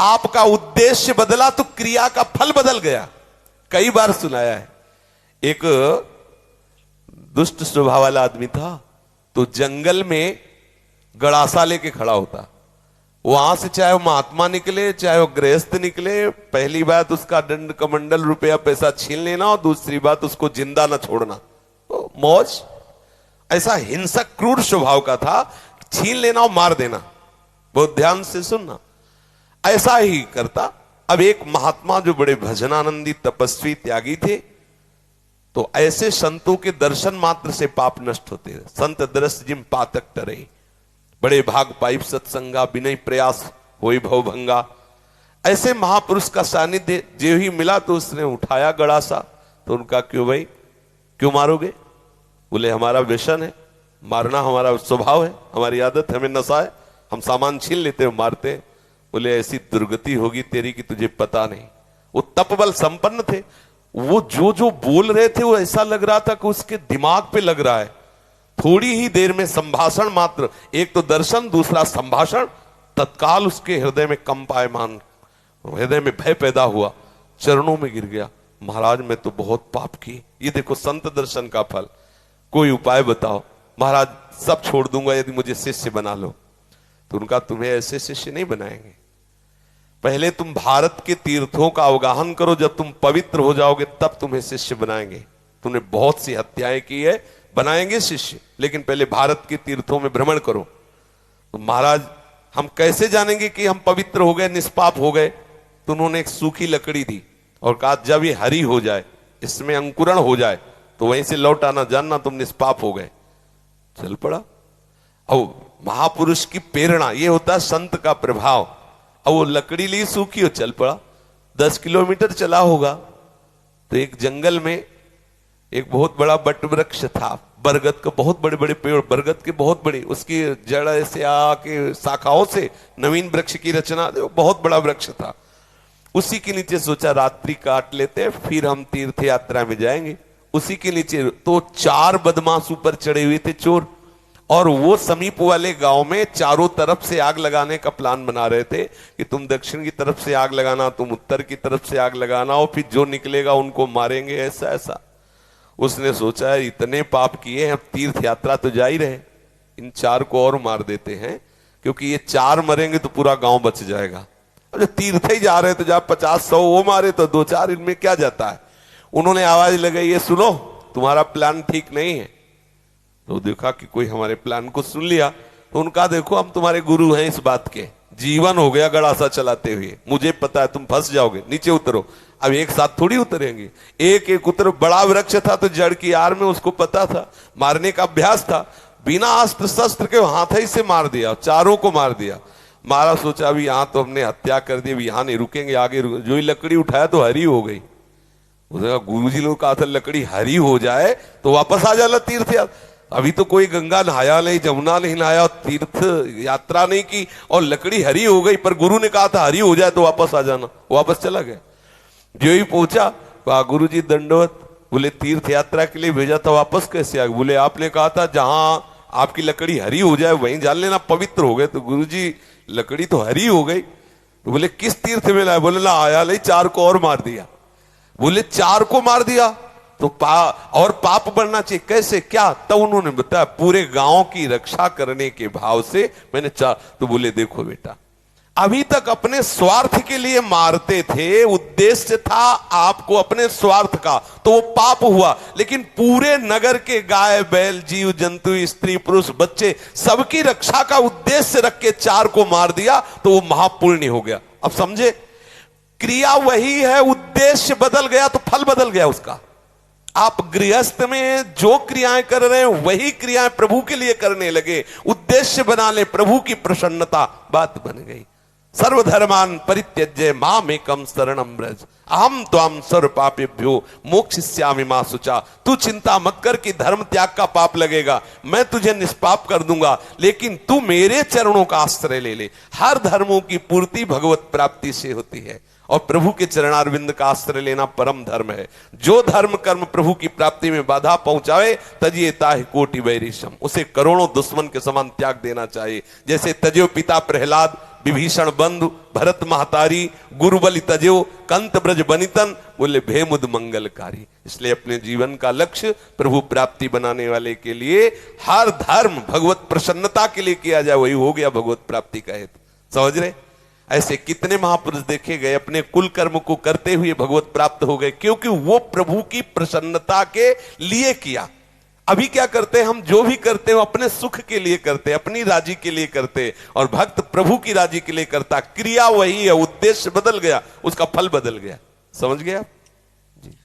पाप का उद्देश्य बदला तो क्रिया का फल बदल गया। कई बार सुनाया है। एक दुष्ट स्वभाव वाला आदमी था, तो जंगल में गड़ासा लेके खड़ा होता। वहां से चाहे वो महात्मा निकले चाहे वो गृहस्थ निकले, पहली बात उसका दंड कमंडल रुपया पैसा छीन लेना, और दूसरी बात उसको जिंदा ना छोड़ना। तो मौज, ऐसा हिंसक क्रूर स्वभाव का था, छीन लेना और मार देना। बहुत ध्यान से सुनना, ऐसा ही करता। अब एक महात्मा जो बड़े भजनानंदी तपस्वी त्यागी थे, तो ऐसे संतों के दर्शन मात्र से पाप नष्ट होते हैं। संत दरस जिम पातक टरे, बड़े भाग पाइप सत्संगा, विनय प्रयास होई भव भंगा। ऐसे महापुरुष का सानिध्य जो ही मिला तो उसने उठाया गड़ासा। तो उनका क्यों भाई, क्यों मारोगे? बोले हमारा व्यसन है, मारना हमारा स्वभाव है, हमारी आदत है, हमें नशा है, हम सामान छीन लेते हैं मारते हैं। बोले ऐसी दुर्गति होगी तेरी कि तुझे पता नहीं। वो तपबल संपन्न थे, वो जो जो बोल रहे थे वो ऐसा लग रहा था कि उसके दिमाग पे लग रहा है। थोड़ी ही देर में संभाषण मात्र, एक तो दर्शन दूसरा संभाषण, तत्काल उसके हृदय में कंपायमान, हृदय में भय पैदा हुआ, चरणों में गिर गया। महाराज मैं तो बहुत पाप की, ये देखो संत दर्शन का फल, कोई उपाय बताओ। महाराज सब छोड़ दूंगा यदि मुझे शिष्य बना लो। तो उनका तुम्हें ऐसे शिष्य नहीं बनाएंगे, पहले तुम भारत के तीर्थों का अवगाहन करो, जब तुम पवित्र हो जाओगे तब तुम्हें शिष्य बनाएंगे। तुमने बहुत सी हत्याएं की है, बनाएंगे शिष्य, लेकिन पहले भारत के तीर्थों में भ्रमण करो। तो महाराज हम कैसे जानेंगे कि हम पवित्र हो गए, निष्पाप हो गए? तो उन्होंने एक सूखी लकड़ी दी और कहा जब ये हरी हो जाए, इसमें अंकुरण हो जाए, तो वहीं से लौट आना, जानना तुम निष्पाप हो गए। चल पड़ा। अब महापुरुष की प्रेरणा, ये होता है संत का प्रभाव। अब वो लकड़ी ली सूखी और चल पड़ा। 10 किलोमीटर चला होगा तो एक जंगल में एक बहुत बड़ा बट वृक्ष था, बरगद का, बहुत बड़े बड़े पेड़, बरगद के बहुत बड़ी, उसकी जड़ ऐसे आके शाखाओं से नवीन वृक्ष की रचना, बहुत बड़ा वृक्ष था। उसी के नीचे सोचा रात्रि काट लेते हैं, फिर हम तीर्थ यात्रा में जाएंगे। उसी के नीचे तो 4 बदमाश ऊपर चढ़े हुए थे, चोर, और वो समीप वाले गांव में चारों तरफ से आग लगाने का प्लान बना रहे थे कि तुम दक्षिण की तरफ से आग लगाना, तुम उत्तर की तरफ से आग लगाना, और फिर जो निकलेगा उनको मारेंगे, ऐसा ऐसा। उसने सोचा है इतने पाप किए हैं, अब तीर्थ यात्रा तो जा ही रहे, इन 4 को और मार देते हैं, क्योंकि ये 4 मरेंगे तो पूरा गांव बच जाएगा। और जो तीर्थ ही जा रहे तो जब 50-100 वो मारे तो 2-4, इनमें क्या जाता है। उन्होंने आवाज लगाई, ये सुनो तुम्हारा प्लान ठीक नहीं है। तो देखा कि कोई हमारे प्लान को सुन लिया। तो उनका देखो हम तुम्हारे गुरु हैं इस बात के, जीवन हो गया गड़ासा चलाते हुए, मुझे पता है तुम फंस जाओगे, नीचे उतरो। अब एक साथ थोड़ी उतरेंगे, एक एक उतर। बड़ा वृक्ष था तो जड़ की आड़ में, उसको पता था, मारने का अभ्यास था, बिना अस्त्र शस्त्र के हाथ ही से मार दिया, 4 को मार दिया। मारा, सोचा अभी यहां तो हमने हत्या कर दी, यहां नहीं रुकेंगे, आगे जो ही लकड़ी उठाया तो हरी हो गई। गुरु जी लोग कहा था लकड़ी हरी हो जाए तो वापस आ जाना तीर्थ यात्रा। अभी तो कोई गंगा नहाया नहीं, जमुना नहीं नहाया, तीर्थ यात्रा नहीं की, और लकड़ी हरी हो गई, पर गुरु ने कहा था हरी हो जाए तो वापस आ जाना। वापस चला गया। जो ही पहुंचा, कहा गुरु जी दंडवत। बोले तीर्थ यात्रा के लिए भेजा था, वापस कैसे आ गए? बोले आपने कहा था जहां आपकी लकड़ी हरी हो जाए वहीं जान लेना, पवित्र हो गए। तो गुरु जी लकड़ी तो हरी हो गई। तो बोले किस तीर्थ में लाया? बोले ना आया नहीं, 4 को और मार दिया। बोले 4 को मार दिया तो और पाप बढ़ना चाहिए, कैसे क्या? तब उन्होंने बताया पूरे गांव की रक्षा करने के भाव से मैंने 4। तो बोले देखो बेटा, अभी तक अपने स्वार्थ के लिए मारते थे, उद्देश्य था आपको अपने स्वार्थ का, तो वो पाप हुआ। लेकिन पूरे नगर के गाय बैल जीव जंतु स्त्री पुरुष बच्चे सबकी रक्षा का उद्देश्य रख के 4 को मार दिया, तो वो महापुण्य हो गया। अब समझे, क्रिया वही है, उद्देश्य बदल गया तो फल बदल गया उसका। आप गृहस्थ में जो क्रियाएं कर रहे हैं वही क्रियाएं प्रभु के लिए करने लगे, उद्देश्य बना ले प्रभु की प्रसन्नता, बात बन गई। सर्वधर्मान परित्यज्य मामेकं शरणं व्रज अहम त्वां सर्व पापेभ्यो मोक्षयिष्यामि मा शुचा। तू चिंता मत कर कि धर्म त्याग का पाप लगेगा, मैं तुझे निष्पाप कर दूंगा, लेकिन तू मेरे चरणों का आश्रय ले ले। हर धर्मों की पूर्ति भगवत प्राप्ति से होती है, और प्रभु के चरणारविंद का आश्रय लेना परम धर्म है। जो धर्म कर्म प्रभु की प्राप्ति में बाधा पहुंचावे तजिए ताहि कोटि वैरिशम, उसे करोड़ों दुश्मन के समान त्याग देना चाहिए। जैसे तजियो पिता प्रहलाद विभीषण बंधु भरत महतारी गुरु बलि तजो कंत ब्रज बनितन, बोले भेमुद मंगलकारी। इसलिए अपने जीवन का लक्ष्य प्रभु प्राप्ति बनाने वाले के लिए हर धर्म भगवत प्रसन्नता के लिए किया जाए, वही हो गया भगवत प्राप्ति का हेतु। समझ रहे? ऐसे कितने महापुरुष देखे गए अपने कुल कर्म को करते हुए भगवत प्राप्त हो गए, क्योंकि वो प्रभु की प्रसन्नता के लिए किया। अभी क्या करते हैं हम, जो भी करते हैं अपने सुख के लिए करते हैं, अपनी राजी के लिए करते हैं, और भक्त प्रभु की राजी के लिए करता। क्रिया वही है, उद्देश्य बदल गया, उसका फल बदल गया। समझ गए आप?